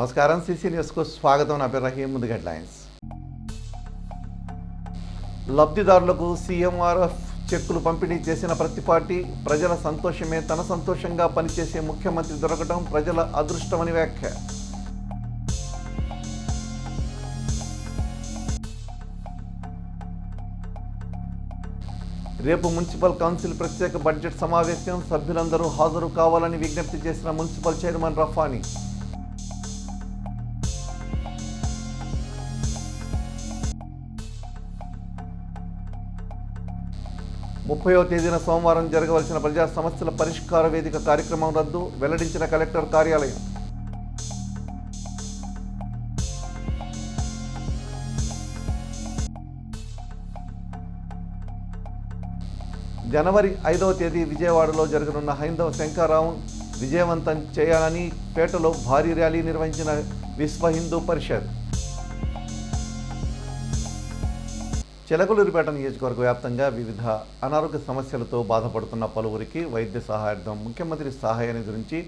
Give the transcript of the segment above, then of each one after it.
నమస్కారం. సిసి న్యూస్కు స్వాగతం. నా పేరు రహీం. ముందుగా హెడ్లైన్స్. లబ్ధిదారులకు సీఎంఆర్ఎఫ్ చెక్కులు పంపిణీ చేసిన ప్రతి పార్టీ ప్రజల సంతోషమే తన సంతోషంగా పనిచేసే ముఖ్యమంత్రి దొరకడం ప్రజల అదృష్టమని వ్యాఖ్య. రేపు మున్సిపల్ కౌన్సిల్ ప్రత్యేక బడ్జెట్ సమావేశం, సభ్యులందరూ హాజరు కావాలని విజ్ఞప్తి చేసిన మున్సిపల్ చైర్మన్ రఫానీ. 30వ తేదీన సోమవారం జరగవలసిన ప్రజా సమస్యల పరిష్కార వేదిక కార్యక్రమం రద్దు, వెల్లడించిన కలెక్టర్ కార్యాలయం. జనవరి 5వ తేదీ విజయవాడలో జరగనున్న హైందవ శంఖారావం విజయవంతం చేయాలని పేటలో భారీ ర్యాలీ నిర్వహించిన విశ్వ హిందూ పరిషత్. చిలకలూరిపేట నియోజకవర్గ వ్యాప్తంగా వివిధ అనారోగ్య సమస్యలతో బాధపడుతున్న పలువురికి వైద్య సహాయార్థం ముఖ్యమంత్రి సహాయ నిధి నుంచి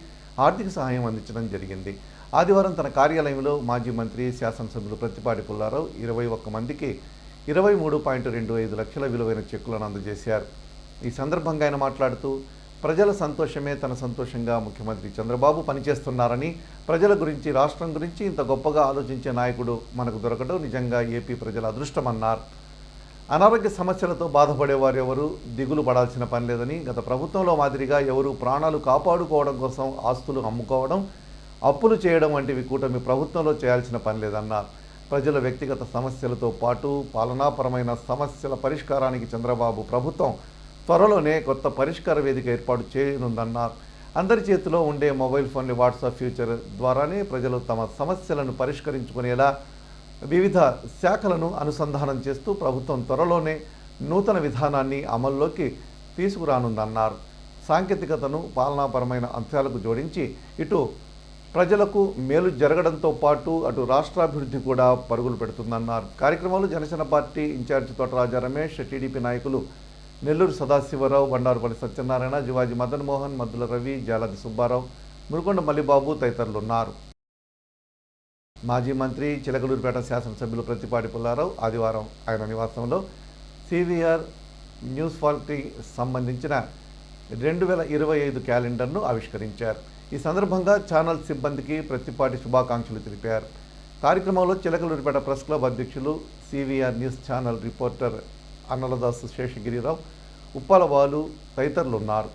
ఆర్థిక సహాయం అందించడం జరిగింది. ఆదివారం తన కార్యాలయంలో మాజీ మంత్రి శాసనసభ్యులు ప్రత్తిపాటి పుల్లారావు 21 మందికి 23.25 లక్షల విలువైన చెక్కులను అందజేశారు. ఈ సందర్భంగా ఆయన మాట్లాడుతూ ప్రజల సంతోషమే తన సంతోషంగా ముఖ్యమంత్రి చంద్రబాబు పనిచేస్తున్నారని, ప్రజల గురించి రాష్ట్రం గురించి ఇంత గొప్పగా ఆలోచించే నాయకుడు మనకు దొరకడం నిజంగా ఏపీ ప్రజల అదృష్టమన్నారు. అనారోగ్య సమస్యలతో బాధపడేవారు ఎవరు దిగులు పడాల్సిన పని లేదని, గత ప్రభుత్వంలో మాదిరిగా ఎవరు ప్రాణాలు కాపాడుకోవడం కోసం ఆస్తులు అమ్ముకోవడం, అప్పులు చేయడం వంటివి కూటమి ప్రభుత్వంలో చేయాల్సిన పని లేదన్నారు. ప్రజల వ్యక్తిగత సమస్యలతో పాటు పాలనాపరమైన సమస్యల పరిష్కారానికి చంద్రబాబు ప్రభుత్వం త్వరలోనే కొత్త పరిష్కార వేదిక ఏర్పాటు చేయనుందన్నారు. అందరి చేతిలో ఉండే మొబైల్ ఫోన్లు వాట్సాప్ ఫ్యూచర్ ద్వారానే ప్రజలు తమ సమస్యలను పరిష్కరించుకునేలా వివిధ శాఖలను అనుసంధానం చేస్తూ ప్రభుత్వం త్వరలోనే నూతన విధానాన్ని అమల్లోకి తీసుకురానుందన్నారు. సాంకేతికతను పాలనాపరమైన అంశాలకు జోడించి ఇటు ప్రజలకు మేలు జరగడంతో పాటు అటు రాష్ట్రాభివృద్ధి కూడా పరుగులు పెడుతుందన్నారు. కార్యక్రమంలో Janasena party incharge Thotaraja Ramesh, TDP నాయకులు నెల్లూరు సదాశివరావు, బండారుపల్లి సత్యనారాయణ, జువాజీ మదన్ మోహన్, మద్దుల రవి, జాలది సుబ్బారావు, మురుకొండ మల్లిబాబు తదితరులు ఉన్నారు. మాజీ మంత్రి చిలకలూరిపేట శాసనసభ్యులు ప్రత్తిపాటి పుల్లారావు ఆదివారం ఆయన నివాసంలో సివిఆర్ న్యూస్ పార్టీ సంబంధించిన 2025 క్యాలెండర్ను ఆవిష్కరించారు. ఈ సందర్భంగా ఛానల్ సిబ్బందికి ప్రత్తిపాటి శుభాకాంక్షలు తెలిపారు. కార్యక్రమంలో చిలకలూరిపేట ప్రెస్ క్లబ్ అధ్యక్షులు, CVR news channel reporter Annaladasu Seshagirirao, Uppala Balu తదితరులు ఉన్నారు.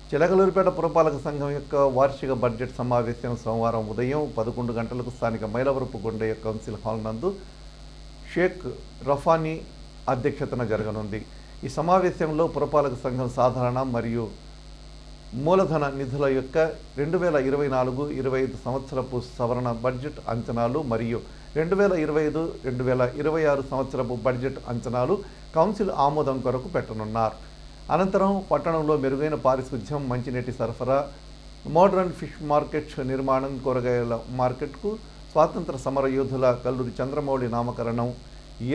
చిలకలూరిపేట పురపాలక సంఘం యొక్క వార్షిక బడ్జెట్ సమావేశం సోమవారం ఉదయం 11 గంటలకు స్థానిక మైలవరపు గుండయ్య కౌన్సిల్ హాల్ నందు షేక్ రఫానీ అధ్యక్షతన జరగనుంది. ఈ సమావేశంలో పురపాలక సంఘం సాధారణ మరియు మూలధన నిధుల యొక్క 2024-25 సంవత్సరపు సవరణ బడ్జెట్ అంచనాలు మరియు 2025-2026 సంవత్సరపు బడ్జెట్ అంచనాలు కౌన్సిల్ ఆమోదం కొరకు పెట్టనున్నారు. అనంతరం పట్టణంలో మెరుగైన పారిశుధ్యం, మంచినీటి సరఫరా, మోడ్రన్ ఫిష్ మార్కెట్ నిర్మాణం, కూరగాయల మార్కెట్కు స్వాతంత్ర సమర యోధుల కల్లూరి చంద్రమౌళి నామకరణం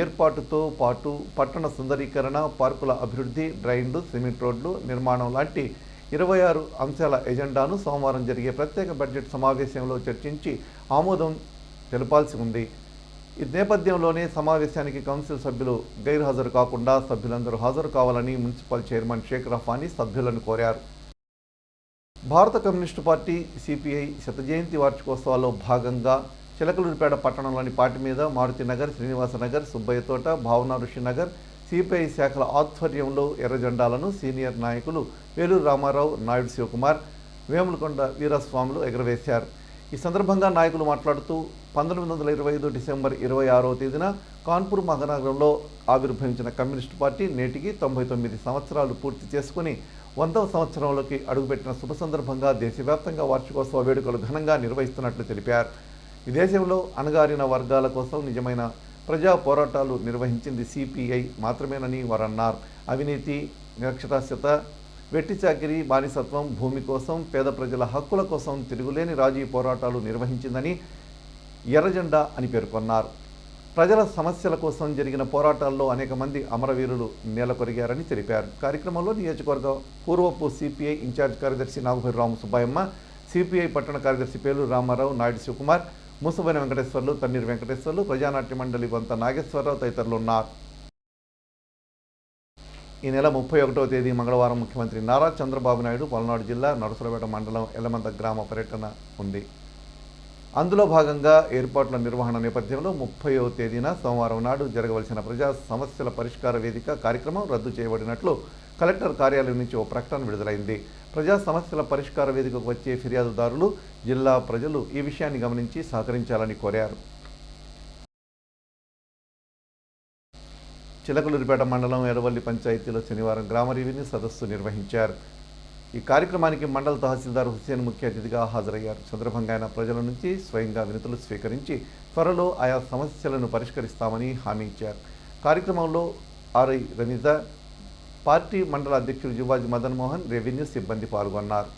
ఏర్పాటుతో పాటు పట్టణ సుందరీకరణ, పార్కుల అభివృద్ధి, డ్రైన్లు, సిమెంట్ రోడ్లు నిర్మాణం లాంటి 26 అంశాల ఎజెండాను సోమవారం జరిగే ప్రత్యేక బడ్జెట్ సమావేశంలో చర్చించి ఆమోదం తెలపాల్సి ఉంది. ఈ నేపథ్యంలోనే సమావేశానికి కౌన్సిల్ సభ్యులు గైర్హాజరు కాకుండా సభ్యులందరూ హాజరు కావాలని మున్సిపల్ చైర్మన్ షేక్ రఫానీ సభ్యులను కోరారు. భారత కమ్యూనిస్టు పార్టీ సిపిఐ శత జయంతి వార్షికోత్సవాల్లో భాగంగా చిలకలూరిపేట పట్టణంలోని పాటి మీద మారుతినగర్, శ్రీనివాసనగర్, సుబ్బయ్య తోట, భావన ఋషినగర్ సిపిఐ శాఖల ఆధ్వర్యంలో ఎర్ర జెండాలను సీనియర్ నాయకులు వేలూరు రామారావు, నాయుడు శివకుమార్, వేములకొండ వీరస్వాములు ఎగురవేశారు. ఈ సందర్భంగా నాయకులు మాట్లాడుతూ 1925 డిసెంబర్ 26వ తేదీన కాన్పూర్ మహానగరంలో ఆవిర్భవించిన కమ్యూనిస్టు పార్టీ నేటికి 99 సంవత్సరాలు పూర్తి చేసుకుని 100వ సంవత్సరంలోకి అడుగుపెట్టిన శుభ సందర్భంగా దేశవ్యాప్తంగా వార్షికోత్సవ వేడుకలు ఘనంగా నిర్వహిస్తున్నట్లు తెలిపారు. ఈ దేశంలో అణగారిన వర్గాల కోసం నిజమైన ప్రజా పోరాటాలు నిర్వహించింది సిపిఐ మాత్రమేనని వారు అన్నారు. అవినీతి, నిరక్షరాస్యత, వెట్టి చాకిరీ, బానిసత్వం, భూమి కోసం, పేద ప్రజల హక్కుల కోసం తిరుగులేని రాజీ పోరాటాలు నిర్వహించిందని ఎర్రజెండా అని పేర్కొన్నారు. ప్రజల సమస్యల కోసం జరిగిన పోరాటాల్లో అనేక మంది అమరవీరులు నేలకొరిగారని తెలిపారు. కార్యక్రమంలో నియోజకవర్గ పూర్వపు సిపిఐ ఇన్ఛార్జ్ కార్యదర్శి నాగుపల్లి రాము సుబ్బాయమ్మ, సిపిఐ పట్టణ కార్యదర్శి పేలూరు రామారావు, నాయుడు శివకుమార్, మూసబైన వెంకటేశ్వర్లు, తన్నీరు వెంకటేశ్వర్లు, ప్రజానాట్య మండలి వంత నాగేశ్వరరావు తదితరులు ఉన్నారు. ఈ నెల 31వ తేదీ మంగళవారం ముఖ్యమంత్రి నారా చంద్రబాబు నాయుడు పల్నాడు జిల్లా నరసరావుపేట మండలం ఎల్లమంద గ్రామ పర్యటన ఉంది. అందులో భాగంగా ఏర్పాట్ల నిర్వహణ నేపథ్యంలో 30వ తేదీన సోమవారం నాడు జరగవలసిన ప్రజా సమస్యల పరిష్కార వేదిక కార్యక్రమం రద్దు చేయబడినట్లు కలెక్టర్ కార్యాలయం నుంచి ఓ ప్రకటన విడుదలైంది. ప్రజా సమస్యల పరిష్కార వేదికకు వచ్చే ఫిర్యాదుదారులు, జిల్లా ప్రజలు ఈ విషయాన్ని గమనించి సహకరించాలని కోరారు. చిలకలూరిపేట మండలం ఎర్రవల్లి పంచాయతీలో శనివారం గ్రామ రెవెన్యూ సదస్సు నిర్వహించారు. ఈ కార్యక్రమానికి మండల తహసీల్దార్ హుస్సేన్ ముఖ్య అతిథిగా హాజరయ్యారు. సందర్భంగా ఆయన ప్రజల నుంచి స్వయంగా వినతులు స్వీకరించి త్వరలో ఆయా సమస్యలను పరిష్కరిస్తామని హామీ ఇచ్చారు. కార్యక్రమంలో ఆర్ఐ రమీజా, పార్టీ మండల అధ్యక్షుడు జువాజీ మదన్ మోహన్, రెవెన్యూ సిబ్బంది పాల్గొన్నారు.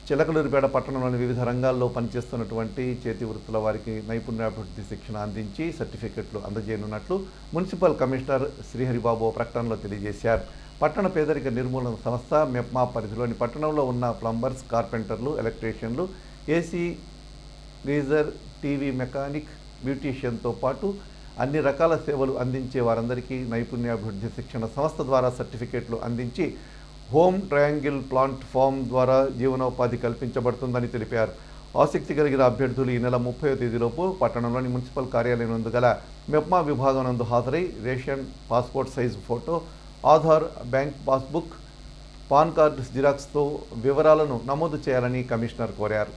చిలకలూరిపేట పట్టణంలోని వివిధ రంగాల్లో పనిచేస్తున్నటువంటి చేతి వృత్తుల వారికి నైపుణ్యాభివృద్ధి శిక్షణ అందించి సర్టిఫికెట్లు అందజేయనున్నట్లు మున్సిపల్ కమిషనర్ శ్రీహరిబాబు ప్రకటనలో తెలియజేశారు. పట్టణ పేదరిక నిర్మూలన సంస్థ మెప్మా పరిధిలోని పట్టణంలో ఉన్న ప్లంబర్స్, కార్పెంటర్లు, ఎలక్ట్రీషియన్లు, ఏసీ, గీజర్, టీవీ మెకానిక్, బ్యూటీషియన్తో పాటు అన్ని రకాల సేవలు అందించే వారందరికీ నైపుణ్యాభివృద్ధి శిక్షణ సంస్థ ద్వారా సర్టిఫికెట్లు అందించి హోమ్ ట్రయాంగిల్ ప్లాంట్ ఫామ్ ద్వారా జీవనోపాధి కల్పించబడుతుందని తెలిపారు. ఆసక్తి కలిగిన అభ్యర్థులు ఈ నెల 30వ తేదీలోపు పట్టణంలోని మున్సిపల్ కార్యాలయం నందు గల మెప్మా విభాగం నందు హాజరై ration, passport size photo, Aadhaar, bank passbook, PAN card జిరాక్స్తో వివరాలను నమోదు చేయాలని కమిషనర్ కోరారు.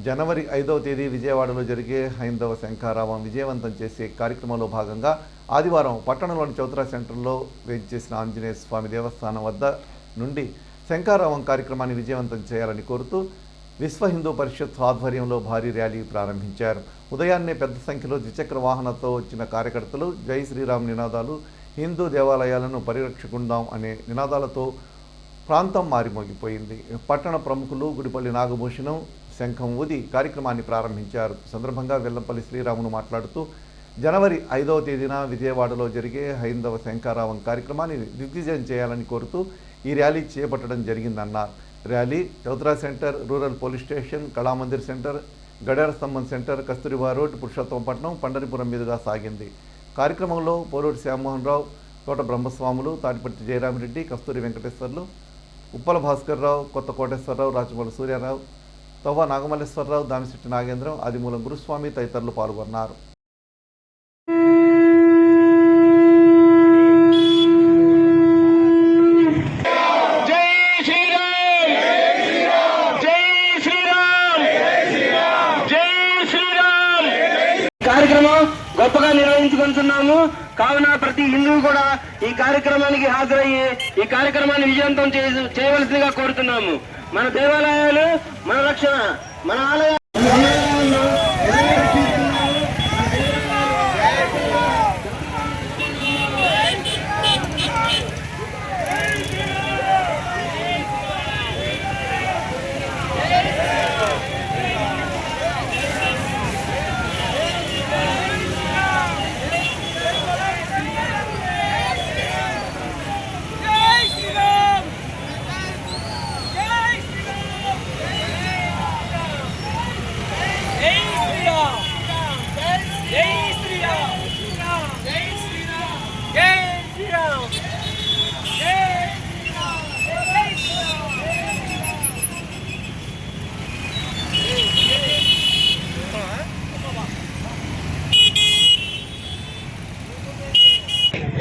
జనవరి 5వ తేదీ విజయవాడలో జరిగే హైందవ శంఖారావం విజయవంతం చేసే కార్యక్రమంలో భాగంగా ఆదివారం పట్టణంలోని చౌత్రా సెంటర్లో వేంచేసిన ఆంజనేయ స్వామి దేవస్థానం వద్ద నుండి శంఖారావం కార్యక్రమాన్ని విజయవంతం చేయాలని కోరుతూ విశ్వ హిందూ పరిషత్ ఆధ్వర్యంలో భారీ ర్యాలీ ప్రారంభించారు. ఉదయాన్నే పెద్ద సంఖ్యలో ద్విచక్ర వాహనంతో వచ్చిన కార్యకర్తలు జై శ్రీరామ్ నినాదాలు, హిందూ దేవాలయాలను పరిరక్షకుందాం అనే నినాదాలతో ప్రాంతం మారిమోగిపోయింది. పట్టణ ప్రముఖులు గుడిపల్లి నాగభూషణం శంఖం ఊది కార్యక్రమాన్ని ప్రారంభించారు. సందర్భంగా వెల్లంపల్లి శ్రీరాములు మాట్లాడుతూ జనవరి 5వ తేదీన విజయవాడలో జరిగే హైందవ శంఖారావం కార్యక్రమాన్ని దిగ్విజయం చేయాలని కోరుతూ ఈ ర్యాలీ చేపట్టడం జరిగిందన్నారు. Rally Chowtra centre, rural police station, Kalamandir centre, గడియార స్తంభం సెంటర్, కస్తూరిబా రోడ్, పురుషోత్తమపట్నం, పండరిపురం మీదుగా సాగింది. కార్యక్రమంలో పోరూరి శ్యామోహన్ రావు, తోట బ్రహ్మస్వాములు, తాటిపట్టి జయరామిరెడ్డి, కస్తూరి వెంకటేశ్వర్లు, ఉప్పల భాస్కర్ రావు, కొత్త కోటేశ్వరరావు, రాజమౌళి సూర్యారావు, తవ్వ నాగమల్లేశ్వరరావు, దామిశెట్టి నాగేంద్రం, ఆదిమూలం గురుస్వామి తదితరులు పాల్గొన్నారు. కార్యక్రమం గొప్పగా నిర్వహించుకుంటున్నాము. కావున ప్రతి హిందువు కూడా ఈ కార్యక్రమానికి హాజరయ్యి ఈ కార్యక్రమాన్ని విజయవంతం చేయవలసిందిగా కోరుతున్నాము. మన దేవాలయాలు మన రక్షణ, మన ఆలయాలు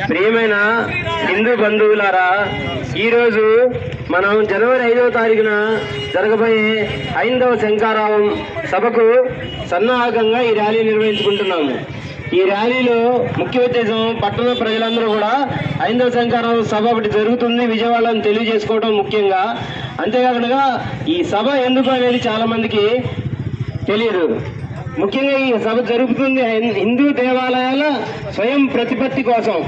ప్రియమైన హిందూ బంధువులారా, ఈరోజు మనం జనవరి 5వ తారీఖున జరగబోయే హైందవ శంఖారావం సభకు సన్నాహకంగా ఈ ర్యాలీ నిర్వహించుకుంటున్నాము. ఈ ర్యాలీలో ముఖ్య ఉద్దేశం పట్టణ ప్రజలందరూ కూడా హైందవ సంఘారం సభ ఒకటి జరుగుతుంది విజయవాడలో అని తెలియజేసుకోవడం ముఖ్యంగా. అంతేకాకుండా ఈ సభ ఎందుకు అనేది చాలా మందికి తెలియదు. ముఖ్యంగా ఈ సభ జరుగుతుంది హిందూ దేవాలయాల స్వయం ప్రతిపత్తి కోసం.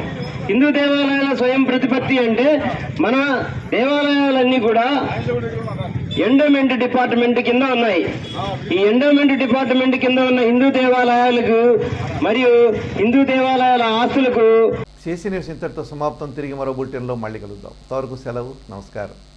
హిందూ దేవాలయాల స్వయం ప్రతిపత్తి అంటే మన దేవాలయాలన్నీ కూడా ఎండోమెంట్ డిపార్ట్మెంట్ కింద ఉన్నాయి. ఈ ఎండోమెంట్ డిపార్ట్మెంట్ కింద ఉన్న హిందూ దేవాలయాలకు మరియు హిందూ దేవాలయాల ఆస్తులకు CC న్యూస్ ఇంతటితో సమాప్తం. తిరిగి మరో బులెటిన్లో మళ్ళీ కలుద్దాం. అంతవరకు సెలవు. నమస్కారం.